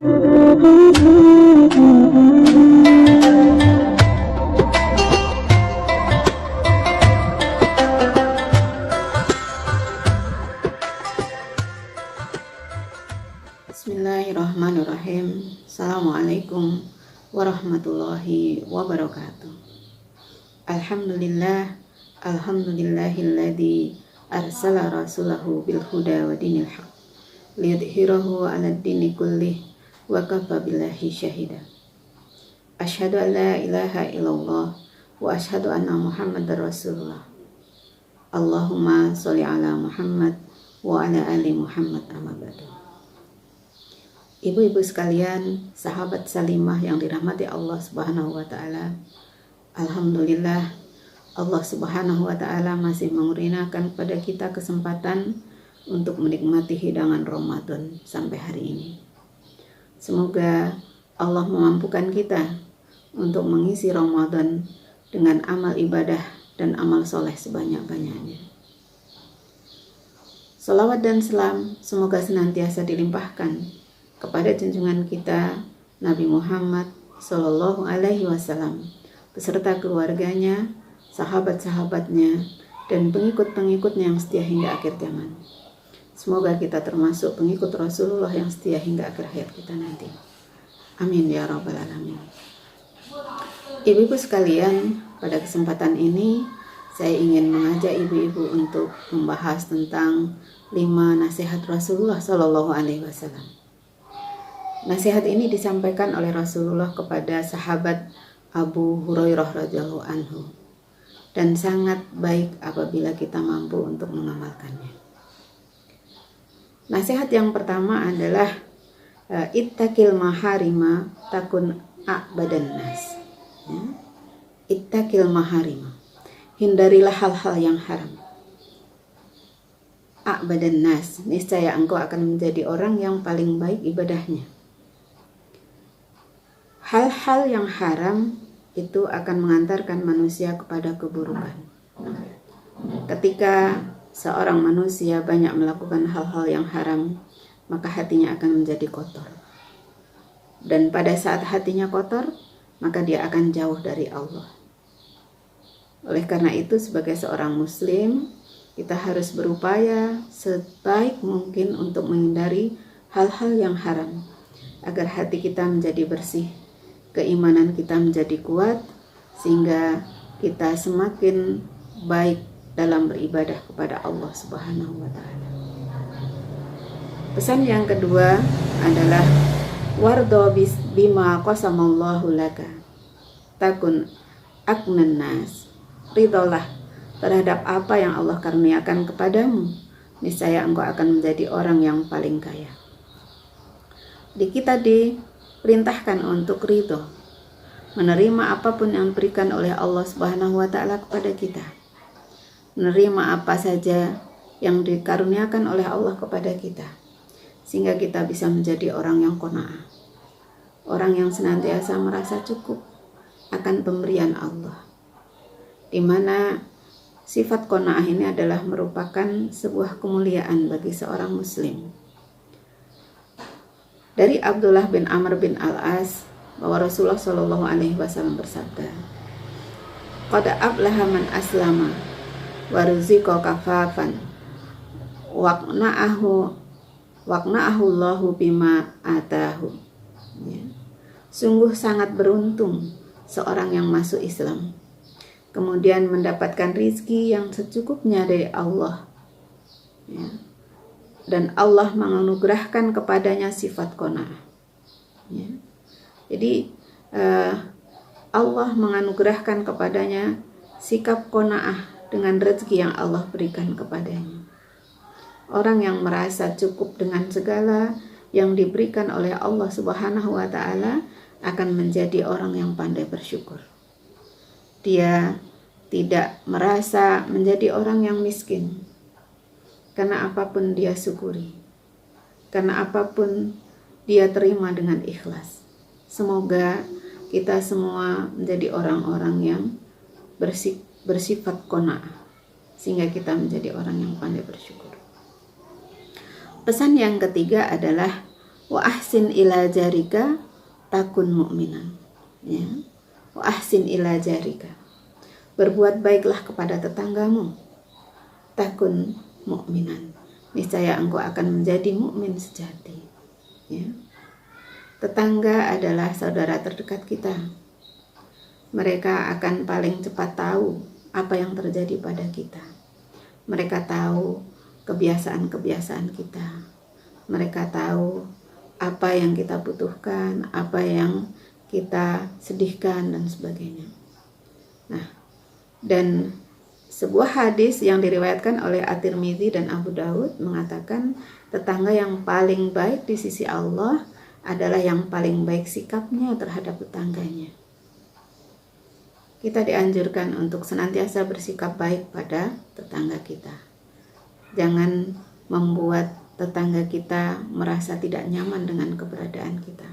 Bismillahirrahmanirrahim. Assalamualaikum warahmatullahi wabarakatuh. Alhamdulillahilladzi arsala rasulahu bil huda wa dinil haq liyudhhirahu 'alad dini kullih wa kafa billahi syahida. Asyhadu an la ilaha illallah wa asyhadu anna Muhammadar Rasulullah. Allahumma sholli ala Muhammad wa ala ali Muhammad amma ba'du. Ibu-ibu sekalian, sahabat Salimah yang dirahmati Allah Subhanahu wa taala. Alhamdulillah, Allah Subhanahu wa taala masih mengurinakan pada kita kesempatan untuk menikmati hidangan Ramadan sampai hari ini. Semoga Allah memampukan kita untuk mengisi Ramadan dengan amal ibadah dan amal soleh sebanyak-banyaknya. Salawat dan salam semoga senantiasa dilimpahkan kepada junjungan kita Nabi Muhammad Sallallahu Alaihi Wasallam beserta keluarganya, sahabat-sahabatnya, dan pengikut-pengikutnya yang setia hingga akhir zaman. Semoga kita termasuk pengikut Rasulullah yang setia hingga akhir hayat kita nanti. Amin ya rabbal alamin. Ibu-ibu sekalian, pada kesempatan ini saya ingin mengajak ibu-ibu untuk membahas tentang 5 nasihat Rasulullah Sallallahu Alaihi Wasallam. Nasihat ini disampaikan oleh Rasulullah kepada sahabat Abu Hurairah radhiyallahu anhu dan sangat baik apabila kita mampu untuk mengamalkannya. Nasihat yang pertama adalah ittaqil maharima takun a'badan nas. Ittaqil maharima. Hindarilah hal-hal yang haram. A'badan nas, niscaya engkau akan menjadi orang yang paling baik ibadahnya. Hal-hal yang haram itu akan mengantarkan manusia kepada keburukan. Ketika seorang manusia banyak melakukan hal-hal yang haram, maka hatinya akan menjadi kotor. Dan pada saat hatinya kotor, maka dia akan jauh dari Allah. Oleh karena itu, sebagai seorang muslim, kita harus berupaya sebaik mungkin untuk menghindari hal-hal yang haram, agar hati kita menjadi bersih, keimanan kita menjadi kuat, sehingga kita semakin baik dalam beribadah kepada Allah Subhanahu wa taala. Pesan yang kedua adalah wardo bima qasamallahu laka takun agnan nas. Ridholah terhadap apa yang Allah karuniakan kepadamu, niscaya engkau akan menjadi orang yang paling kaya. Kita perintahkan untuk ridho, menerima apapun yang diberikan oleh Allah Subhanahu wa taala kepada kita. Menerima apa saja yang dikaruniakan oleh Allah kepada kita, sehingga kita bisa menjadi orang yang qanaah. Orang yang senantiasa merasa cukup akan pemberian Allah. Di mana sifat qanaah ini adalah merupakan sebuah kemuliaan bagi seorang muslim. Dari Abdullah bin Amr bin Al-As bahwa Rasulullah Shallallahu Alaihi Wasallam bersabda, "Qad aflaha man aslama wa ruziqa kafafan waqna'ahu Allahu bima atahu." Ya. Sungguh sangat beruntung seorang yang masuk Islam, kemudian mendapatkan rizki yang secukupnya dari Allah. Ya. Dan Allah menganugerahkan kepadanya sifat qanaah. Ya. Jadi Allah menganugerahkan kepadanya sikap qanaah dengan rezeki yang Allah berikan kepadanya. Orang yang merasa cukup dengan segala yang diberikan oleh Allah Subhanahu wa taala akan menjadi orang yang pandai bersyukur. Dia tidak merasa menjadi orang yang miskin, karena apapun dia syukuri, karena apapun dia terima dengan ikhlas. Semoga kita semua menjadi orang-orang yang bersifat qanaah, sehingga kita menjadi orang yang pandai bersyukur. Pesan yang ketiga adalah Wa ahsin ila jarika takun mu'minan. Ya. Wa ahsin ila jarika. Berbuat baiklah kepada tetanggamu. Takun mu'minan. Niscaya engkau akan menjadi mukmin sejati. Ya. Tetangga adalah saudara terdekat kita. Mereka akan paling cepat tahu apa yang terjadi pada kita. Mereka tahu kebiasaan-kebiasaan kita. Mereka tahu apa yang kita butuhkan, apa yang kita sedihkan, dan sebagainya. Nah, dan sebuah hadis yang diriwayatkan oleh At-Tirmidzi dan Abu Daud mengatakan tetangga yang paling baik di sisi Allah adalah yang paling baik sikapnya terhadap tetangganya. Kita dianjurkan untuk senantiasa bersikap baik pada tetangga kita. Jangan membuat tetangga kita merasa tidak nyaman dengan keberadaan kita.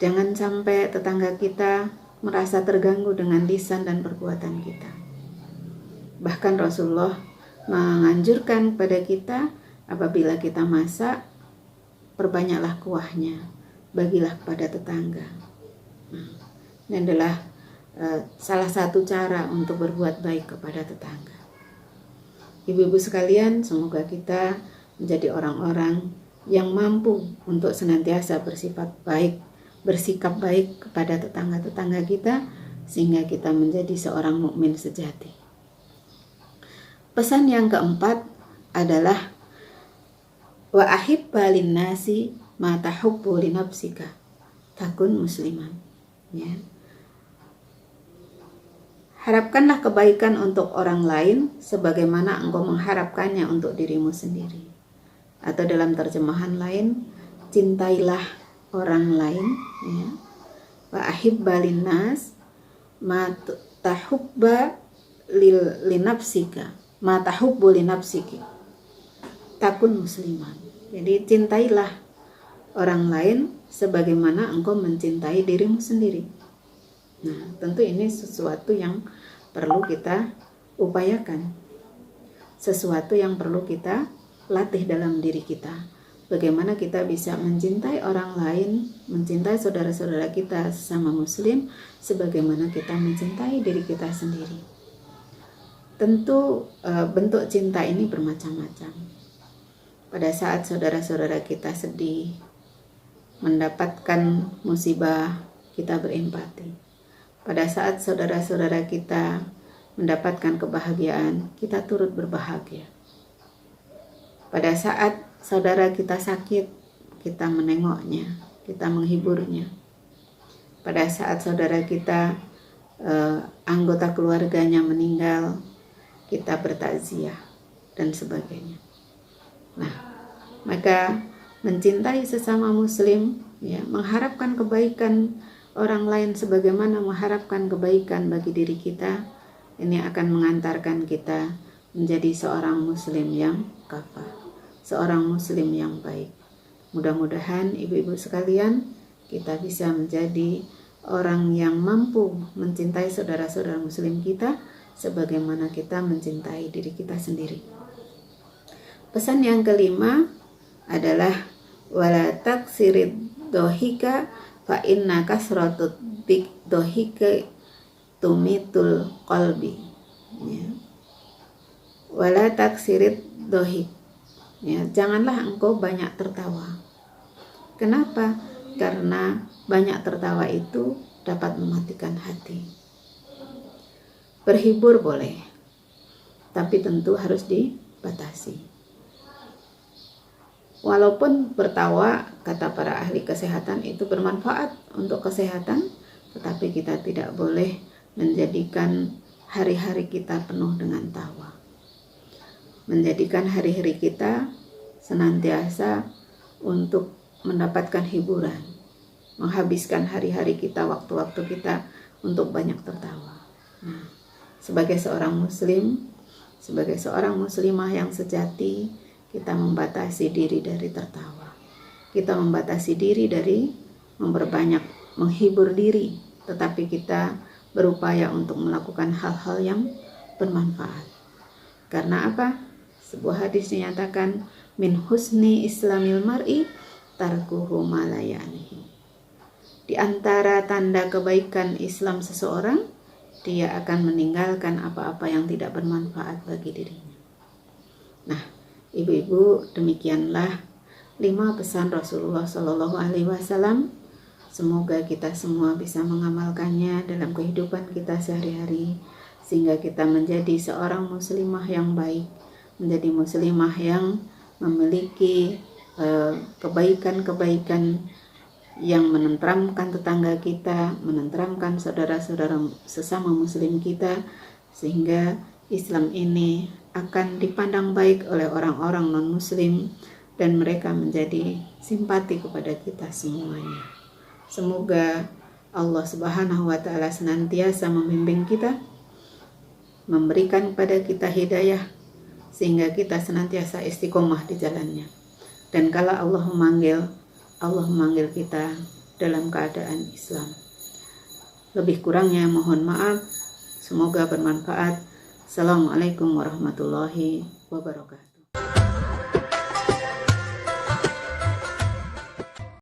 Jangan sampai tetangga kita merasa terganggu dengan lisan dan perbuatan kita. Bahkan Rasulullah menganjurkan kepada kita apabila kita masak, perbanyaklah kuahnya, bagilah kepada tetangga. Ini adalah salah satu cara untuk berbuat baik kepada tetangga. Ibu-ibu sekalian, semoga kita menjadi orang-orang yang mampu untuk senantiasa bersikap baik kepada tetangga-tetangga kita, sehingga kita menjadi seorang mukmin sejati. Pesan yang keempat adalah wa ahibba linnasi ma tahubbu li nafsika takun musliman. Ya. Harapkanlah kebaikan untuk orang lain sebagaimana engkau mengharapkannya untuk dirimu sendiri. Atau dalam terjemahan lain, cintailah orang lain, ya. Wa ahibba linnas ma tahubba li nafsika, ma tahubbu li nafsiki takun musliman. Jadi cintailah orang lain sebagaimana engkau mencintai dirimu sendiri. Nah, tentu ini sesuatu yang perlu kita upayakan, sesuatu yang perlu kita latih dalam diri kita. Bagaimana kita bisa mencintai orang lain, mencintai saudara-saudara kita sesama muslim, sebagaimana kita mencintai diri kita sendiri. Tentu bentuk cinta ini bermacam-macam. Pada saat saudara-saudara kita sedih, mendapatkan musibah, kita berempati. Pada saat saudara-saudara kita mendapatkan kebahagiaan, kita turut berbahagia. Pada saat saudara kita sakit, kita menengoknya, kita menghiburnya. Pada saat saudara kita anggota keluarganya meninggal, kita bertakziah dan sebagainya. Nah, maka mencintai sesama muslim, ya, mengharapkan kebaikan orang lain sebagaimana mengharapkan kebaikan bagi diri kita, ini akan mengantarkan kita menjadi seorang muslim yang kafah, seorang muslim yang baik. Mudah-mudahan ibu-ibu sekalian, kita bisa menjadi orang yang mampu mencintai saudara-saudara muslim kita sebagaimana kita mencintai diri kita sendiri. Pesan yang kelima adalah wala taksirid dohika fa inna kasratut dohika tumitul qalbi. Ya. Wala taksirid dohik. Ya, janganlah engkau banyak tertawa. Kenapa? Karena banyak tertawa itu dapat mematikan hati. Berhibur boleh, tapi tentu harus dibatasi. Walaupun bertawa, kata para ahli kesehatan, itu bermanfaat untuk kesehatan, tetapi kita tidak boleh menjadikan hari-hari kita penuh dengan tawa. Menjadikan hari-hari kita senantiasa untuk mendapatkan hiburan, menghabiskan hari-hari kita, waktu-waktu kita untuk banyak tertawa. Nah, sebagai seorang muslim, sebagai seorang muslimah yang sejati, kita membatasi diri dari tertawa. Kita membatasi diri dari memperbanyak menghibur diri, tetapi kita berupaya untuk melakukan hal-hal yang bermanfaat. Karena apa? Sebuah hadis menyatakan min husni islamil mar'i tarkuhu ma la ya'nihi. Di antara tanda kebaikan Islam seseorang, dia akan meninggalkan apa-apa yang tidak bermanfaat bagi dirinya. Nah, ibu-ibu, demikianlah 5 pesan Rasulullah Shallallahu Alaihi Wasallam. Semoga kita semua bisa mengamalkannya dalam kehidupan kita sehari-hari, sehingga kita menjadi seorang muslimah yang baik, menjadi muslimah yang memiliki kebaikan-kebaikan yang menenteramkan tetangga kita, menenteramkan saudara-saudara sesama muslim kita, sehingga Islam ini akan dipandang baik oleh orang-orang non-muslim dan mereka menjadi simpati kepada kita semuanya. Semoga Allah Subhanahu wa Ta'ala senantiasa membimbing kita, memberikan kepada kita hidayah, sehingga kita senantiasa istiqomah di jalannya. Dan kalau Allah memanggil kita dalam keadaan Islam. Lebih kurangnya mohon maaf. Semoga bermanfaat. Assalamualaikum warahmatullahi wabarakatuh.